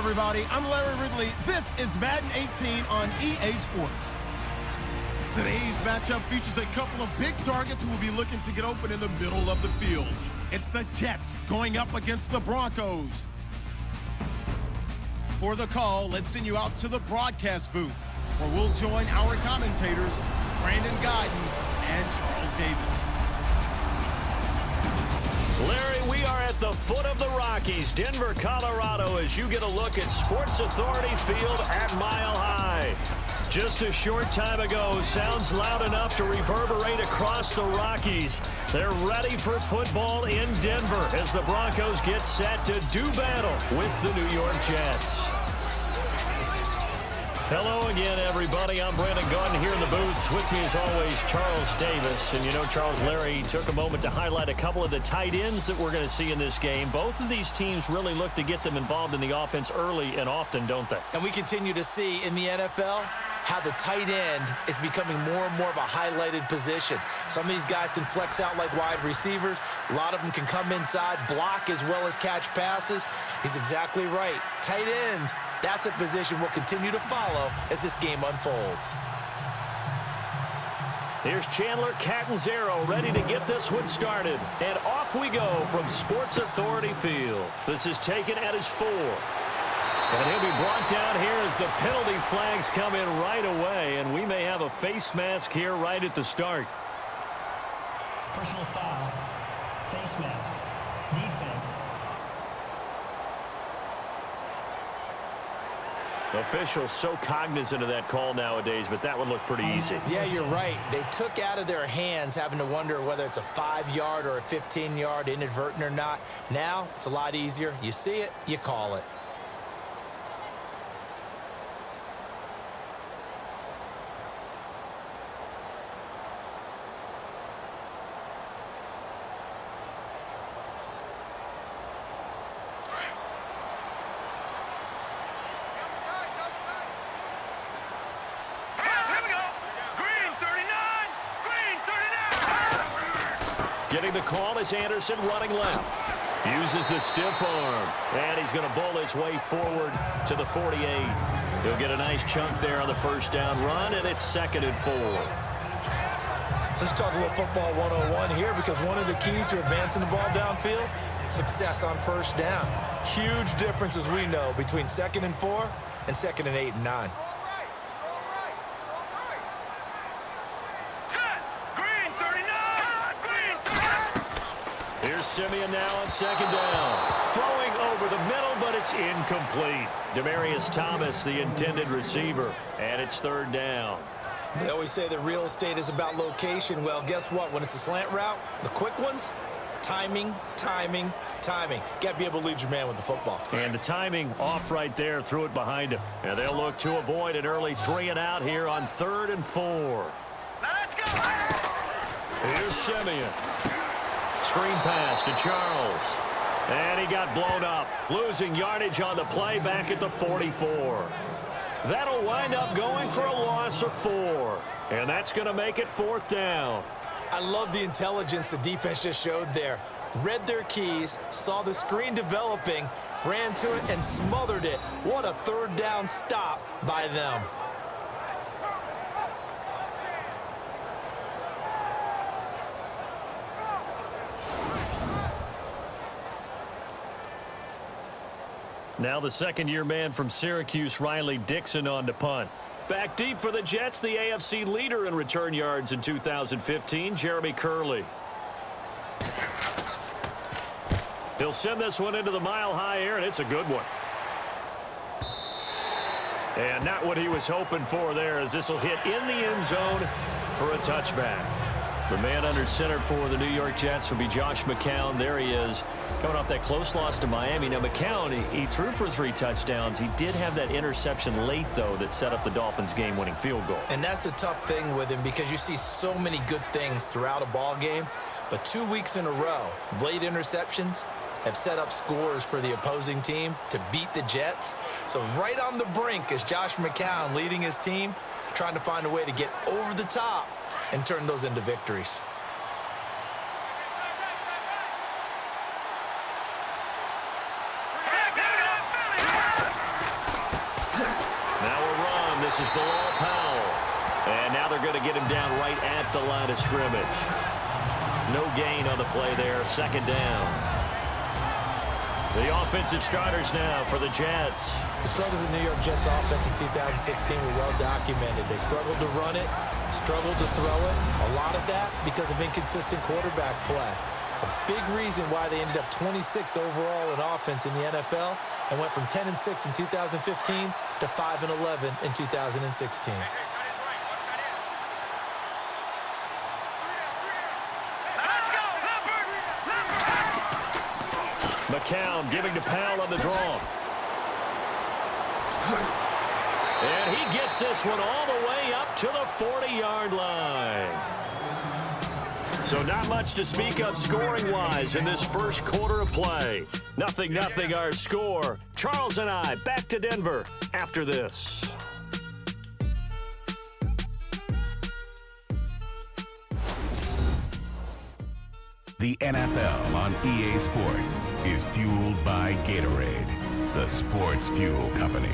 everybody. I'm Larry Ridley. This is Madden 18 on EA Sports. Today's matchup features a couple of big targets who will be looking to get open in the middle of the field. It's the Jets going up against the Broncos. For the call, let's send you out to the broadcast booth, where we'll join our commentators, Brandon Guyton and Charles Davis. Larry, we are at the foot of the Rockies, Denver, Colorado, as you get a look at Sports Authority Field at Mile High. Just a short time ago, sounds loud enough to reverberate across the Rockies. They're ready for football in Denver as the Broncos get set to do battle with the New York Jets. Hello again, everybody. I'm Brandon Guyton here in the booth. With me, as always, Charles Davis. And you know, Charles, Larry took a moment to highlight a couple of the tight ends that we're going to see in this game. Both of these teams really look to get them involved in the offense early and often, don't they? And we continue to see in the NFL how the tight end is becoming more and more of a highlighted position. Some of these guys can flex out like wide receivers. A lot of them can come inside, block as well as catch passes. He's exactly right. Tight end, that's a position we'll continue to follow as this game unfolds. Here's Chandler Catanzaro ready to get this one started. And off we go from Sports Authority Field. This is taken at his 4. And he'll be brought down here as the penalty flags come in right away. And we may have a face mask here right at the start. Personal foul, face mask, defense. Officials so cognizant of that call nowadays, but that would look pretty easy. Yeah, you're right. They took out of their hands having to wonder whether it's a 5-yard or a 15-yard inadvertent or not. Now, it's a lot easier. You see it, you call it. Getting the call is Anderson running left. Uses the stiff arm. And he's going to bowl his way forward to the 48. He'll get a nice chunk there on the first down run, and it's 2nd and 4. Let's talk a little football 101 here, because one of the keys to advancing the ball downfield, success on first down. Huge difference, as we know, between 2nd and 4 and 2nd and 8 and 9. Simeon now on 2nd down. Throwing over the middle, but it's incomplete. Demaryius Thomas, the intended receiver, and it's 3rd down. They always say that real estate is about location. Well, guess what? When it's a slant route, the quick ones, timing, timing, timing. Got to be able to lead your man with the football. And the timing off right there, threw it behind him. And they'll look to avoid an early 3 and out here on 3rd and 4. Let's go! Here's Simeon. Screen pass to Charles. And he got blown up. Losing yardage on the play back at the 44. That'll wind up going for a loss of 4. And that's going to make it 4th down. I love the intelligence the defense just showed there. Read their keys, saw the screen developing, ran to it, and smothered it. What a 3rd down stop by them. Now the second-year man from Syracuse, Riley Dixon, on to punt. Back deep for the Jets, the AFC leader in return yards in 2015, Jeremy Curley. He'll send this one into the mile-high air, and it's a good one. And not what he was hoping for there, as this will hit in the end zone for a touchback. The man under center for the New York Jets will be Josh McCown. There he is, coming off that close loss to Miami. Now, McCown, he threw for 3 touchdowns. He did have that interception late, though, that set up the Dolphins' game-winning field goal. And that's the tough thing with him, because you see so many good things throughout a ball game, but 2 weeks in a row, late interceptions have set up scores for the opposing team to beat the Jets. So right on the brink is Josh McCown leading his team, trying to find a way to get over the top and turn those into victories. This is below Powell. And now they're going to get him down right at the line of scrimmage. No gain on the play there. Second down. The offensive starters now for the Jets. The struggles of the New York Jets offense in 2016 were well documented. They struggled to run it, struggled to throw it. A lot of that because of inconsistent quarterback play. A big reason why they ended up 26 overall in offense in the NFL and went from 10-6 in 2015 to 5-11 in 2016. McCown giving to Powell on the draw. And he gets this one all the way up to the 40-yard line. So not much to speak of scoring-wise in this first quarter of play. 0-0 our score. Charles and I back to Denver after this. The NFL on EA Sports is fueled by Gatorade, the sports fuel company.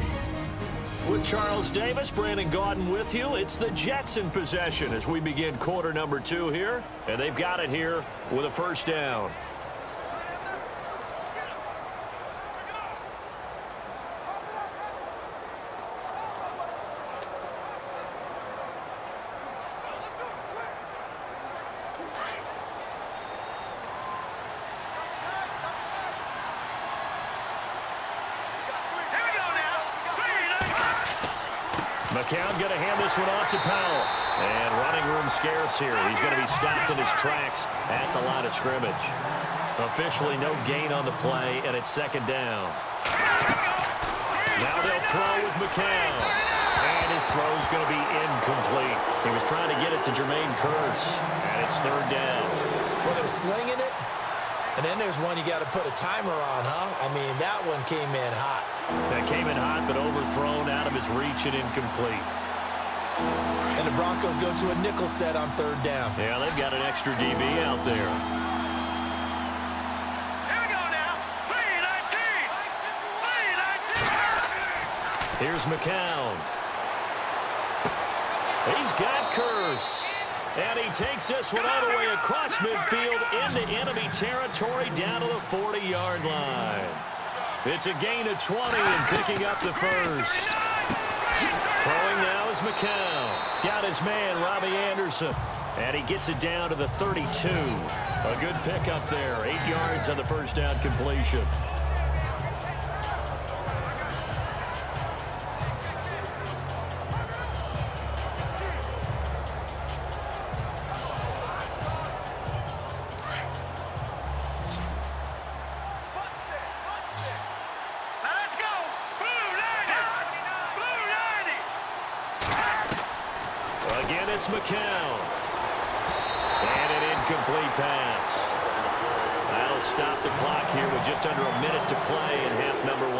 With Charles Davis, Brandon Gaudin with you. It's the Jets in possession as we begin quarter number 2 here. And they've got it here with a first down. McCown going to hand this one off to Powell. And running room scarce here. He's going to be stopped in his tracks at the line of scrimmage. Officially no gain on the play, and it's second down. Now they'll throw with McCown. And his throw's going to be incomplete. He was trying to get it to Jermaine Kearse, and it's third down. Well, they're slinging it, and then there's one you got to put a timer on, huh? I mean, that one came in hot. That came in hot, but overthrown out of his reach and incomplete. And the Broncos go to a nickel set on third down. Yeah, they've got an extra DB out there. Here we go now. 3-19. Here's McCown. He's got Kearse. And he takes this one all the way across midfield into enemy territory down to the 40-yard line. It's a gain of 20 and picking up the first. Throwing now is McCown. Got his man, Robbie Anderson. And he gets it down to the 32. A good pickup there. 8 yards on the first down completion. Again, it's McCown. And an incomplete pass. That'll stop the clock here with just under a minute to play in half number 1.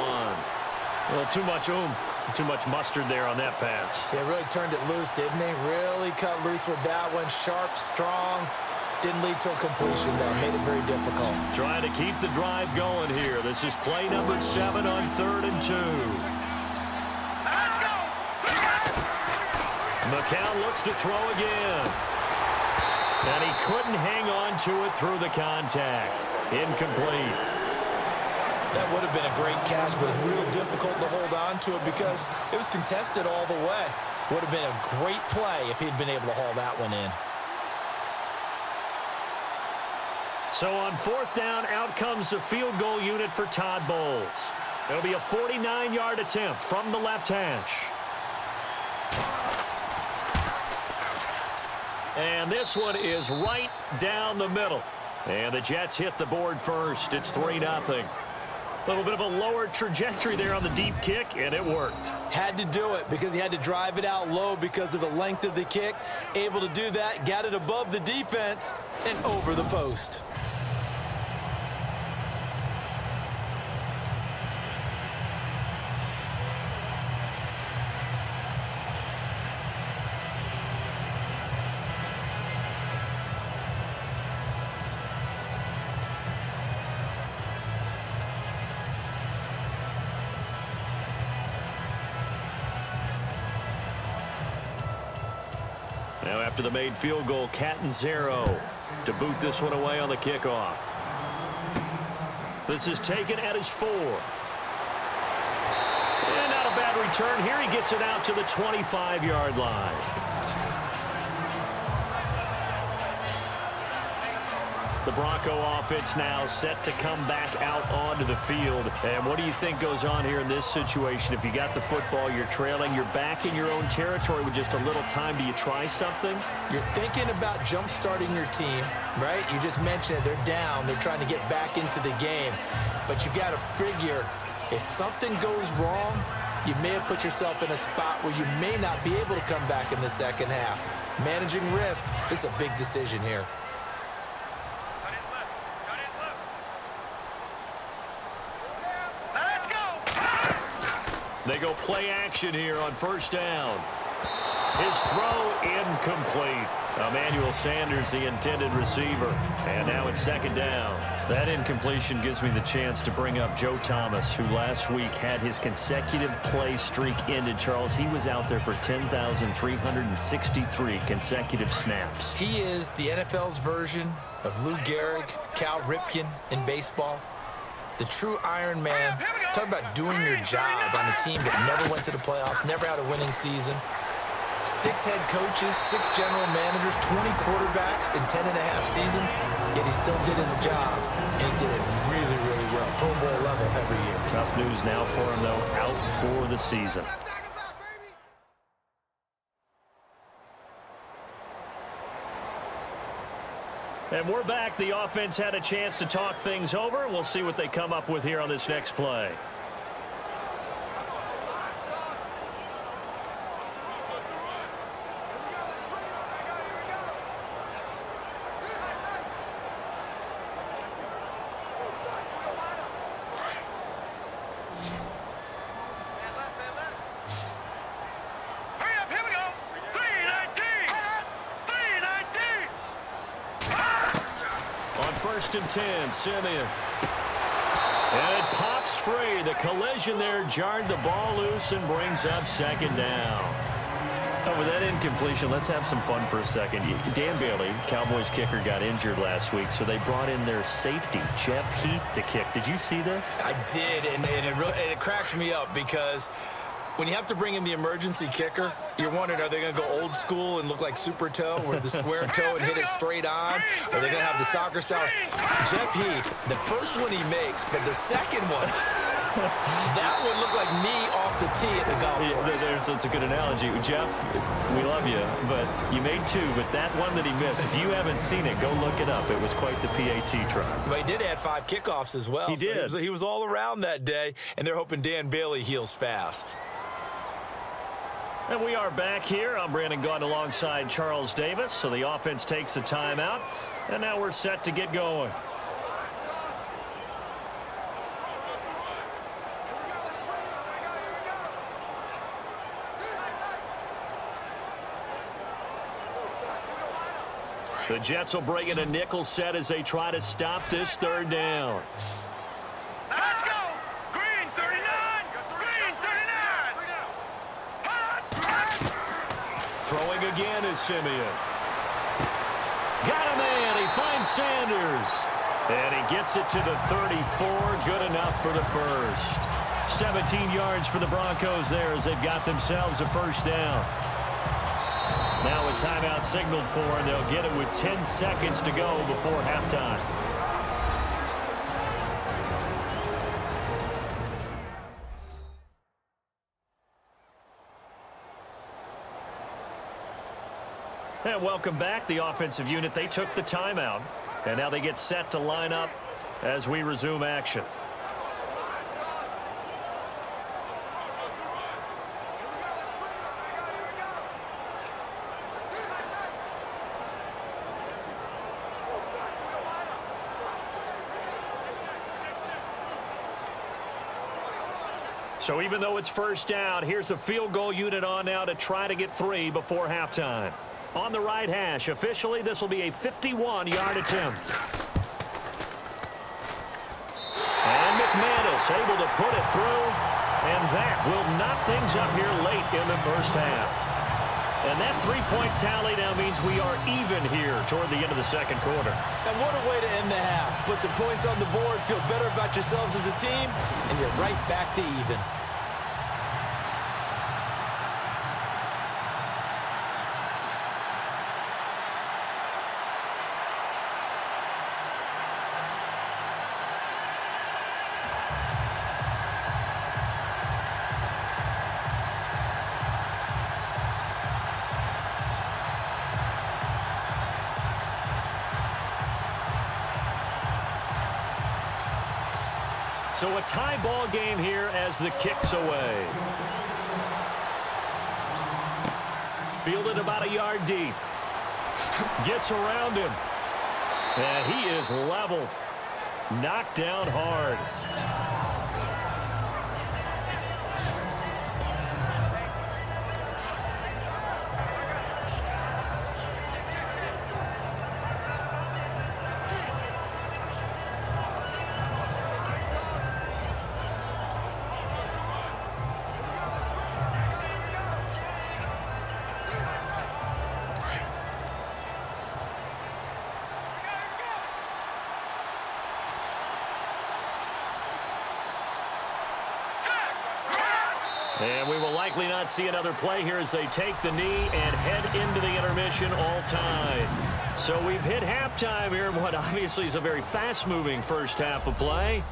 Well, too much oomph, too much mustard there on that pass. Yeah, really turned it loose, didn't he? Really cut loose with that one. Sharp, strong. Didn't lead to a completion, though. Made it very difficult. Trying to keep the drive going here. This is play number 7 on 3rd and 2. McCown looks to throw again. And he couldn't hang on to it through the contact. Incomplete. That would have been a great catch, but it was real difficult to hold on to it because it was contested all the way. Would have been a great play if he'd been able to haul that one in. So on 4th down, out comes the field goal unit for Todd Bowles. It'll be a 49-yard attempt from the left hash. And this one is right down the middle. And the Jets hit the board first. It's 3-0. A little bit of a lower trajectory there on the deep kick, and it worked. Had to do it because he had to drive it out low because of the length of the kick. Able to do that, got it above the defense and over the post. Now after the made field goal, Catanzaro to boot this one away on the kickoff. This is taken at his 4. And not a bad return here. He gets it out to the 25-yard line. The Bronco offense now set to come back out onto the field. And what do you think goes on here in this situation? If you got the football, you're trailing, you're back in your own territory with just a little time. Do you try something? You're thinking about jump-starting your team, right? You just mentioned it. They're down. They're trying to get back into the game. But you got to figure if something goes wrong, you may have put yourself in a spot where you may not be able to come back in the second half. Managing risk is a big decision here. They go play action here on first down. His throw incomplete. Emmanuel Sanders, the intended receiver. And now it's second down. That incompletion gives me the chance to bring up Joe Thomas, who last week had his consecutive play streak ended. Charles, he was out there for 10,363 consecutive snaps. He is the NFL's version of Lou Gehrig, Cal Ripken in baseball. The true Iron Man. Talk about doing your job on a team that never went to the playoffs, never had a winning season. 6 head coaches, 6 general managers, 20 quarterbacks in 10.5 seasons, yet he still did his job, and he did it really, really well. Pro Bowl level every year. Tough news now for him, though, out for the season. And we're back. The offense had a chance to talk things over. We'll see what they come up with here on this next play. First and 10, Simeon. And it pops free. The collision there jarred the ball loose and brings up second down. Oh, with that incompletion, let's have some fun for a second. Dan Bailey, Cowboys kicker, got injured last week, so they brought in their safety, Jeff Heath, to kick. Did you see this? I did, and it cracks me up because when you have to bring in the emergency kicker, you're wondering, are they going to go old school and look like Super Toe, or the square toe and hit it straight on? Or are they going to have the soccer style? Jeff Heath, the first one he makes, but the second one, that would look like me off the tee at the golf course. That's a good analogy. Jeff, we love you, but you made 2, but that one that he missed, if you haven't seen it, go look it up. It was quite the PAT try. But he did add 5 kickoffs as well. He did. He was all around that day, and they're hoping Dan Bailey heals fast. And we are back here. I'm Brandon Gaudin alongside Charles Davis. So the offense takes a timeout, and now we're set to get going. The Jets will bring in a nickel set as they try to stop this third down. Let's go! Green 39! Green 39! Throwing again is Simeon. Got a man. He finds Sanders. And he gets it to the 34. Good enough for the first. 17 yards for the Broncos there as they've got themselves a first down. Now a timeout signaled for, and they'll get it with 10 seconds to go before halftime. And welcome back. The offensive unit, they took the timeout, and now they get set to line up as we resume action. So even though it's first down, here's the field goal unit on now to try to get 3 before halftime. On the right hash, officially, this will be a 51-yard attempt. And McManus able to put it through, and that will knock things up here late in the first half. And that three-point tally now means we are even here toward the end of the second quarter. And what a way to end the half. Put some points on the board, feel better about yourselves as a team, and you're right back to even. So a tie ball game here as the kick's away. Fielded about a yard deep. Gets around him. And he is leveled. Knocked down hard. And we will likely not see another play here as they take the knee and head into the intermission all time. So we've hit halftime here in what obviously is a very fast-moving first half of play.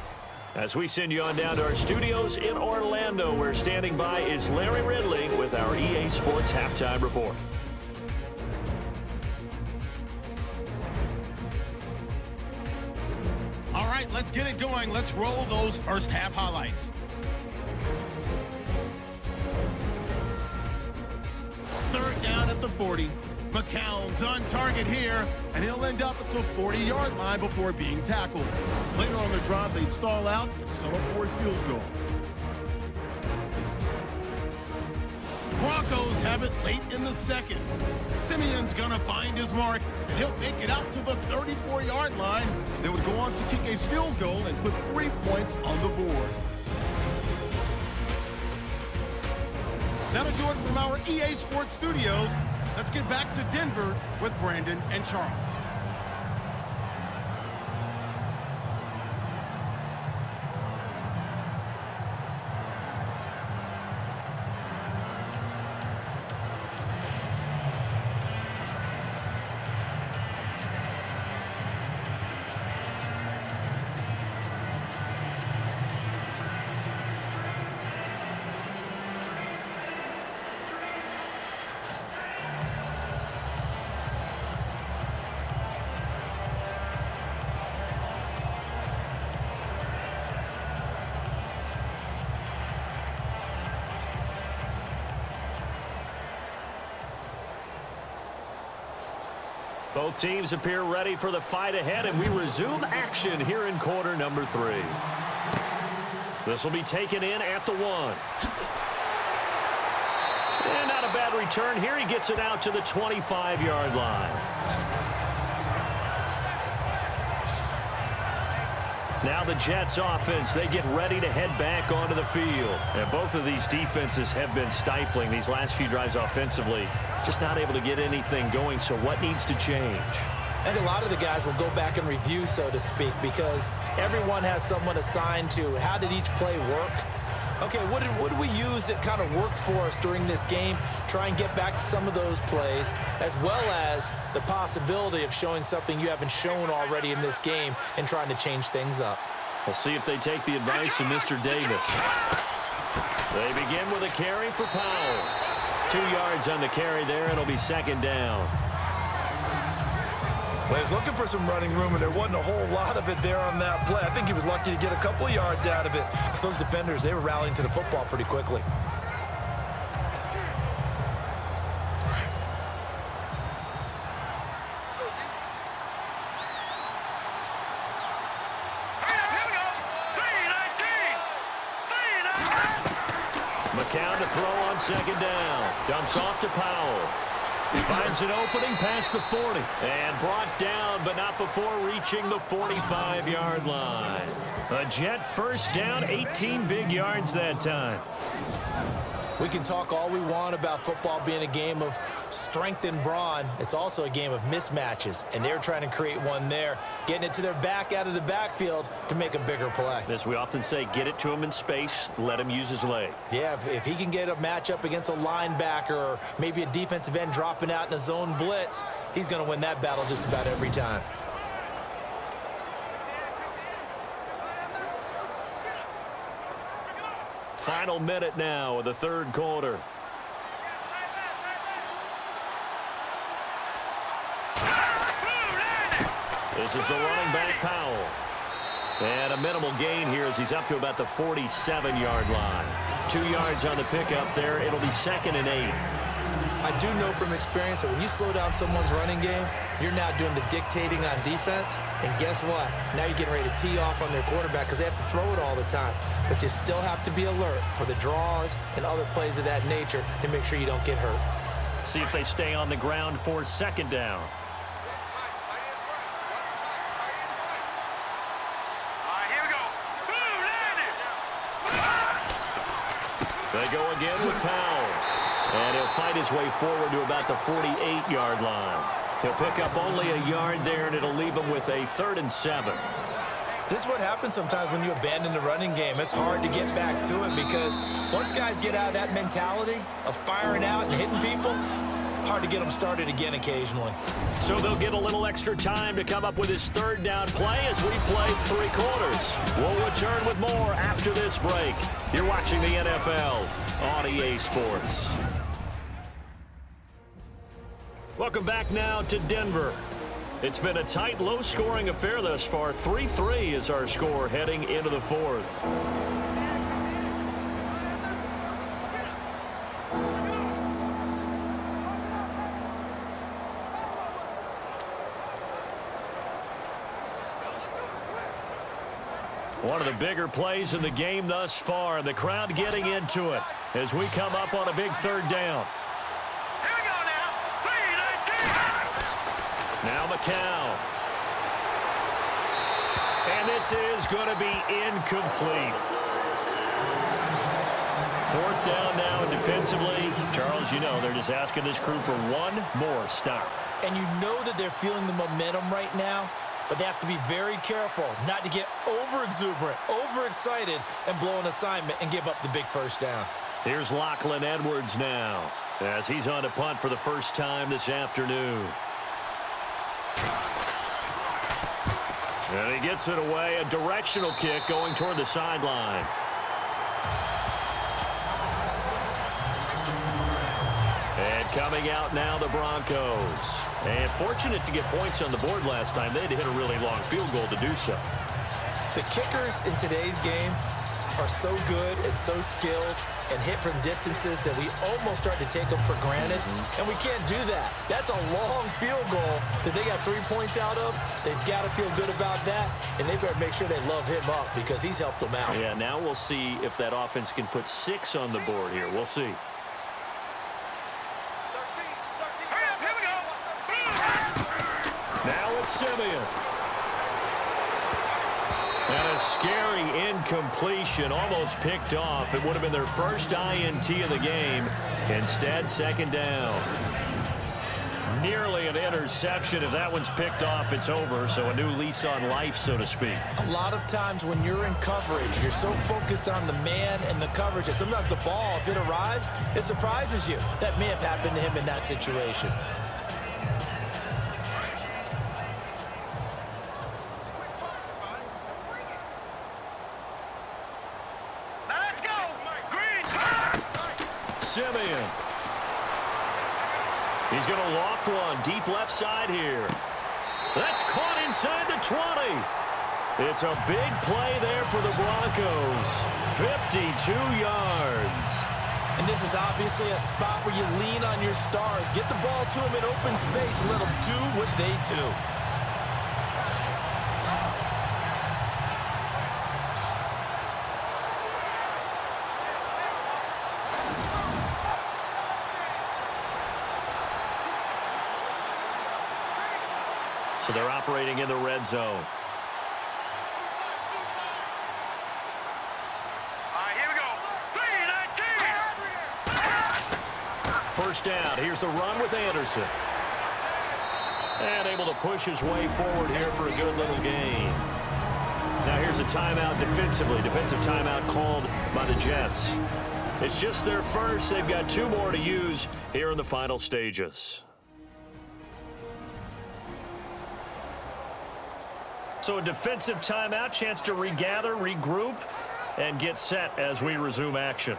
As we send you on down to our studios in Orlando, where standing by is Larry Ridley with our EA Sports Halftime Report. All right, let's get it going. Let's roll those first half highlights. Third down at the 40. McCown's on target here, and he'll end up at the 40-yard line before being tackled. Later on the drive, they'd stall out and settle for a field goal. Broncos have it late in the second. Simeon's gonna find his mark, and he'll make it out to the 34-yard line. They would go on to kick a field goal and put 3 points on the board. That'll do it from our EA Sports Studios. Let's get back to Denver with Brandon and Charles. Both teams appear ready for the fight ahead, and we resume action here in quarter number 3. This will be taken in at the 1. And not a bad return here. He gets it out to the 25-yard line. Now the Jets offense, they get ready to head back onto the field. And both of these defenses have been stifling these last few drives offensively. Just not able to get anything going, so what needs to change? And a lot of the guys will go back and review, so to speak, because everyone has someone assigned to how did each play work. Okay, what did we use that kind of worked for us during this game? Try and get back to some of those plays, as well as the possibility of showing something you haven't shown already in this game and trying to change things up. We'll see if they take the advice of Mr. Davis. They begin with a carry for Powell. 2 yards on the carry there, and it'll be second down. Well, he was looking for some running room, and there wasn't a whole lot of it there on that play. I think he was lucky to get a couple of yards out of it. So those defenders, they were rallying to the football pretty quickly. McCown to throw on second down. Dumps off to Powell. He finds an opening past the 40. And brought down, but not before reaching the 45-yard line. A Jet first down, 18 big yards that time. We can talk all we want about football being a game of strength and brawn. It's also a game of mismatches, and they're trying to create one there, getting it to their back out of the backfield to make a bigger play. As we often say, get it to him in space, let him use his leg. Yeah, if he can get a matchup against a linebacker or maybe a defensive end dropping out in a zone blitz, he's going to win that battle just about every time. Final minute now of the third quarter. This is the running back, Powell. And a minimal gain here as he's up to about the 47-yard line. 2 yards on the pickup there. It'll be 2nd and 8. I do know from experience that when you slow down someone's running game, you're now doing the dictating on defense. And guess what? Now you're getting ready to tee off on their quarterback because they have to throw it all the time. But you still have to be alert for the draws and other plays of that nature to make sure you don't get hurt. See if they stay on the ground for 2nd down. They go again with Powell. And he'll fight his way forward to about the 48-yard line. He'll pick up only a yard there, and it'll leave him with a 3rd and 7. This is what happens sometimes when you abandon the running game. It's hard to get back to it because once guys get out of that mentality of firing out and hitting people, hard to get them started again occasionally. So they'll get a little extra time to come up with his 3rd down play as we play 3 quarters. We'll return with more after this break. You're watching the NFL on EA Sports. Welcome back now to Denver. It's been a tight, low-scoring affair thus far. 3-3 is our score heading into the 4th. One of the bigger plays in the game thus far, and the crowd getting into it as we come up on a big 3rd down. Here we go now. 3-19. Now McCown. And this is going to be incomplete. 4th down now, and defensively, Charles, you know, they're just asking this crew for one more stop. And you know that they're feeling the momentum right now, but they have to be very careful not to get over-exuberant, overexcited, and blow an assignment and give up the big 1st down. Here's Lachlan Edwards now as he's on to punt for the first time this afternoon. And he gets it away, a directional kick going toward the sideline. And coming out now, the Broncos. And fortunate to get points on the board last time. They had to hit a really long field goal to do so. The kickers in today's game are so good and so skilled and hit from distances that we almost start to take them for granted. And we can't do that. That's a long field goal that they got 3 points out of. They've got to feel good about that, and they better make sure they love him up because he's helped them out. Yeah, now we'll see if that offense can put 6 on the board here. We'll see. Now it's Simeon. And a scary incompletion, almost picked off. It would have been their first INT of the game. Instead, 2nd down. Nearly an interception. If that one's picked off, it's over. So a new lease on life, so to speak. A lot of times when you're in coverage, you're so focused on the man and the coverage that sometimes the ball, if it arrives, it surprises you. That may have happened to him in that situation. Simeon. He's going to loft one deep left side here. That's caught inside the 20. It's a big play there for the Broncos. 52 yards. And this is obviously a spot where you lean on your stars. Get the ball to them in open space and let them do what they do. So they're operating in the red zone. All right, here we go. 3-19. first down. Here's the run with Anderson. And able to push his way forward here for a good little gain. Now here's a timeout defensively. Defensive timeout called by the Jets. It's just their first. They've got 2 more to use here in the final stages. So a defensive timeout, chance to regather, regroup, and get set as we resume action.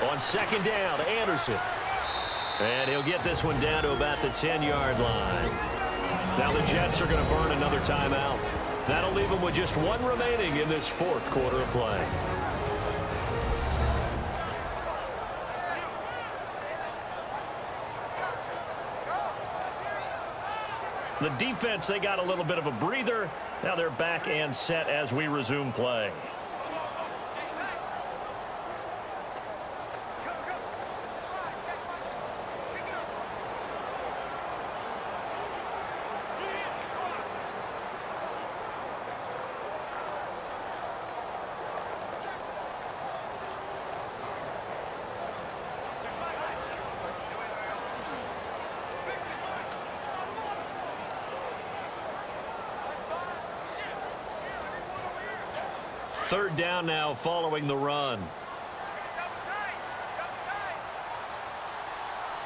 On second down, Anderson. And he'll get this one down to about the 10-yard line. Now the Jets are going to burn another timeout. That'll leave them with just 1 remaining in this 4th quarter of play. The defense, they got a little bit of a breather. Now they're back and set as we resume play. Third down now following the run.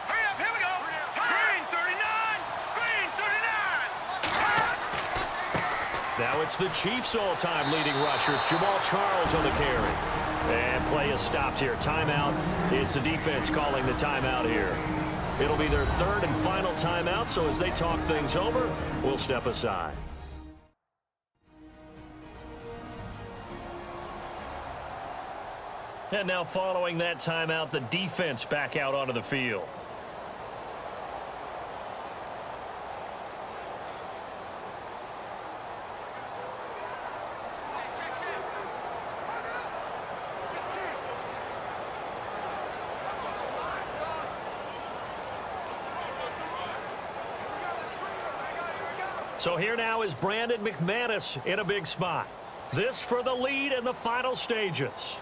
Hurry up, here we go. Green 39. Green 39. Now it's the Chiefs' all-time leading rusher. It's Jamal Charles on the carry. And play is stopped here. Timeout. It's the defense calling the timeout here. It'll be their 3rd and final timeout, so as they talk things over, we'll step aside. And now following that timeout, the defense back out onto the field. So here now is Brandon McManus in a big spot. This for the lead in the final stages.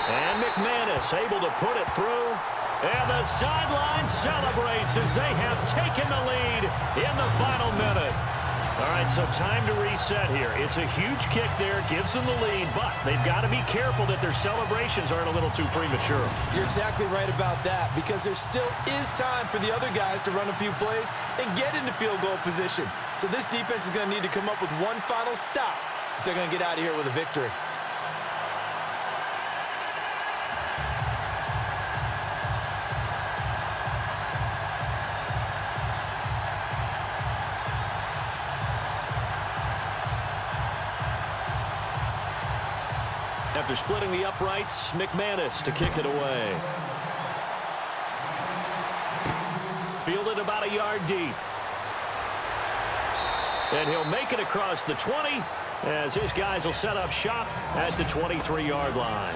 And McManus able to put it through. And the sideline celebrates as they have taken the lead in the final minute. All right, so time to reset here. It's a huge kick there, gives them the lead, but they've got to be careful that their celebrations aren't a little too premature. You're exactly right about that, because there still is time for the other guys to run a few plays and get into field goal position. So this defense is going to need to come up with one final stop if they're going to get out of here with a victory. After splitting the uprights, McManus to kick it away. Fielded about a yard deep. And he'll make it across the 20 as his guys will set up shop at the 23-yard line.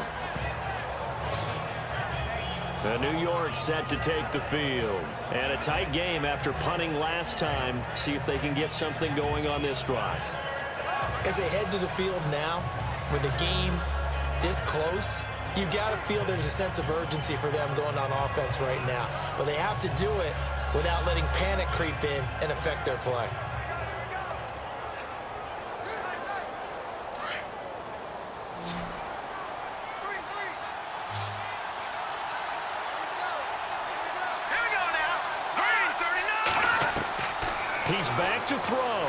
And New York set to take the field. And a tight game after punting last time. See if they can get something going on this drive. As they head to the field now, with the game this close, you've got to feel there's a sense of urgency for them going on offense right now. But they have to do it without letting panic creep in and affect their play. He's back to throw.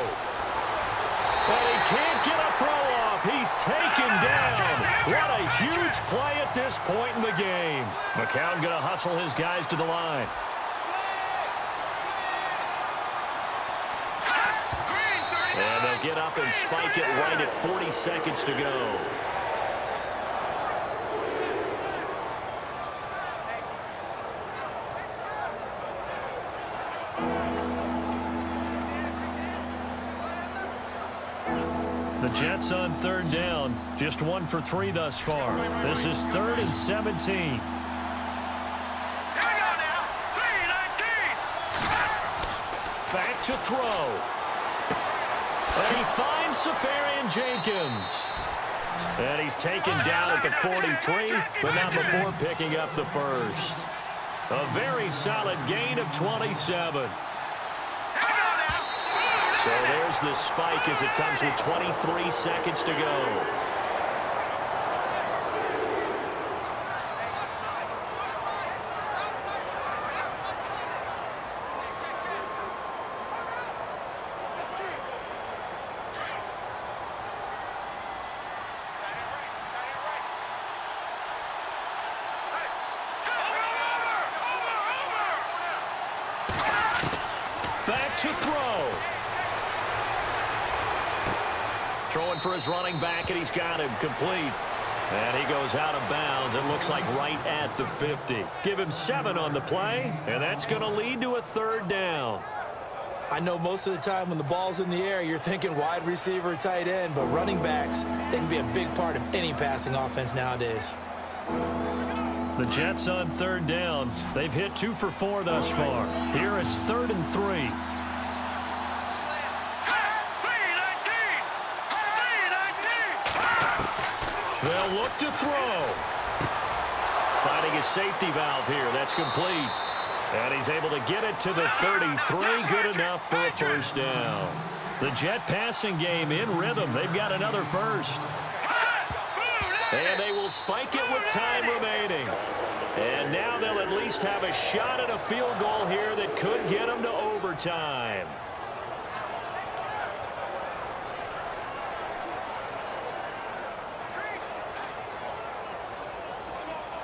But he can't get a throw off. He's taken down. What a huge play at this point in the game. McCown going to hustle his guys to the line. And they'll get up and spike it right at 40 seconds to go. The Jets on third down, just 1 for 3 thus far. This is 3rd and 17. Back to throw. And he finds Safarian Jenkins. And he's taken down at the 43, but not before picking up the first. A very solid gain of 27. So there's the spike as it comes with 23 seconds to go. Back to throw. Throwing for his running back, and he's got him complete. And he goes out of bounds. It looks like right at the 50. Give him 7 on the play, and that's going to lead to a 3rd down. I know most of the time when the ball's in the air, you're thinking wide receiver, tight end, but running backs, they can be a big part of any passing offense nowadays. The Jets on 3rd down. They've hit 2 for 4 thus far. Here it's 3rd and 3. They'll look to throw. Finding a safety valve here. That's complete. And he's able to get it to the 33. Good enough for a 1st down. The Jet passing game in rhythm. They've got another first. And they will spike it with time remaining. And now they'll at least have a shot at a field goal here that could get them to overtime.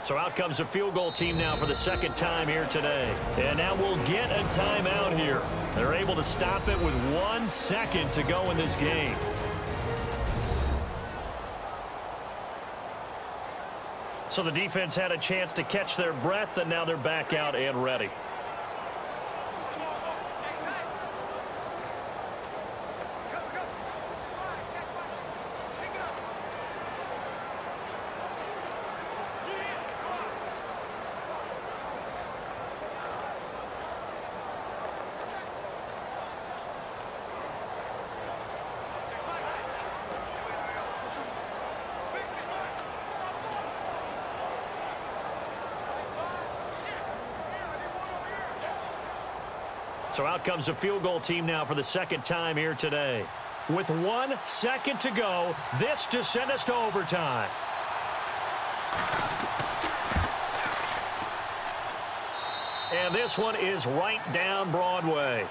So out comes a field goal team now for the 2nd time here today. And now we'll get a timeout here. They're able to stop it with 1 second to go in this game. So the defense had a chance to catch their breath, and now they're back out and ready. So out comes a field goal team now for the 2nd time here today. With 1 second to go, this to send us to overtime. And this one is right down Broadway.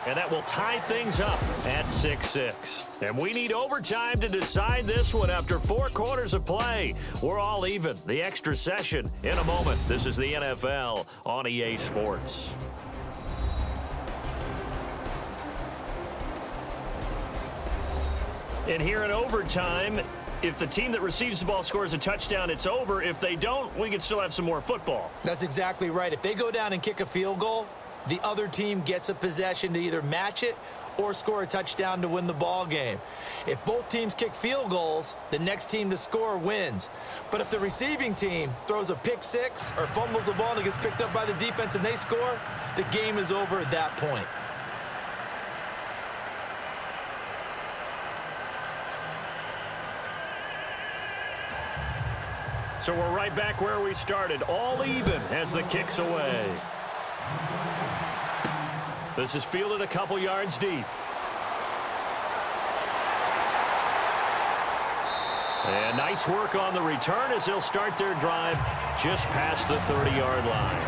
And that will tie things up at 6-6. And we need overtime to decide this one after 4 quarters of play. We're all even. The extra session in a moment. This is the NFL on EA Sports. And here in overtime, if the team that receives the ball scores a touchdown, it's over. If they don't, we can still have some more football. That's exactly right. If they go down and kick a field goal, the other team gets a possession to either match it or score a touchdown to win the ball game. If both teams kick field goals, the next team to score wins. But if the receiving team throws a pick 6 or fumbles the ball and it gets picked up by the defense and they score, the game is over at that point. So we're right back where we started, all even as the kick's away. This is fielded a couple yards deep. And nice work on the return as they'll start their drive just past the 30-yard line.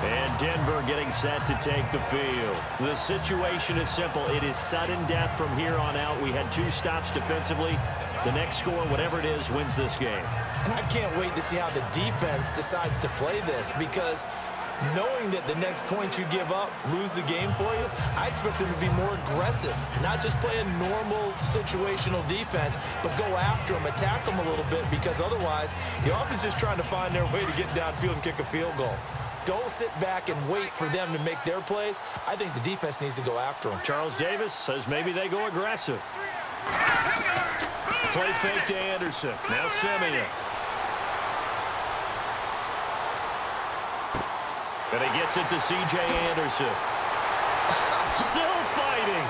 And Denver getting set to take the field. The situation is simple. It is sudden death from here on out. We had 2 stops defensively. The next score, whatever it is, wins this game. And I can't wait to see how the defense decides to play this, because knowing that the next point you give up lose the game for you, I expect them to be more aggressive, not just play a normal situational defense, but go after them, attack them a little bit, because otherwise the offense is just trying to find their way to get downfield and kick a field goal. Don't sit back and wait for them to make their plays. I think the defense needs to go after them. Charles Davis says maybe they go aggressive. Play fake to Anderson. Now Simeon. But he gets it to C.J. Anderson. Still fighting.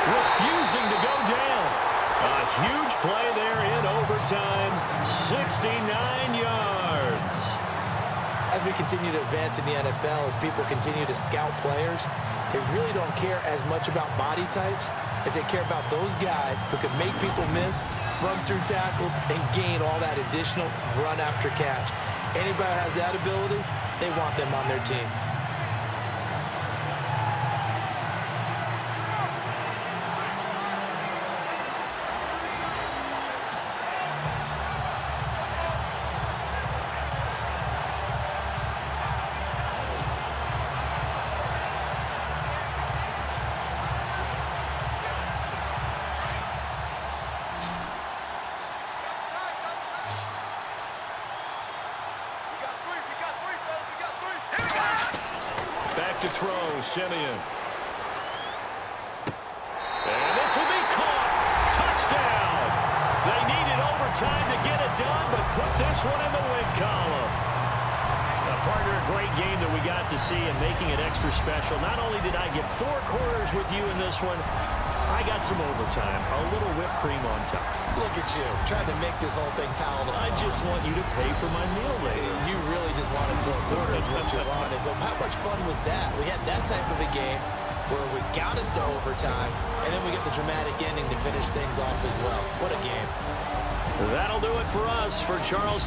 Refusing to go down. A huge play there in overtime. 69 yards. As we continue to advance in the NFL, as people continue to scout players, they really don't care as much about body types as they care about those guys who can make people miss, run through tackles, and gain all that additional run after catch. Anybody who has that ability, they want them on their team. To throw, Simeon. And this will be caught. Touchdown. They needed overtime to get it done, but put this one in the win column. Partner, a great game that we got to see and making it extra special. Not only did I get 4 quarters with you in this one, I got some overtime, a little whipped cream on top. Look at you, trying to make this whole thing palatable. I just want you to pay for my meal later. You really just wanted 4 quarters, what you wanted. But how much fun was that? We had that type of a game where we got us to overtime, and then we get the dramatic ending to finish things off as well. What a game. That'll do it for us. For Charles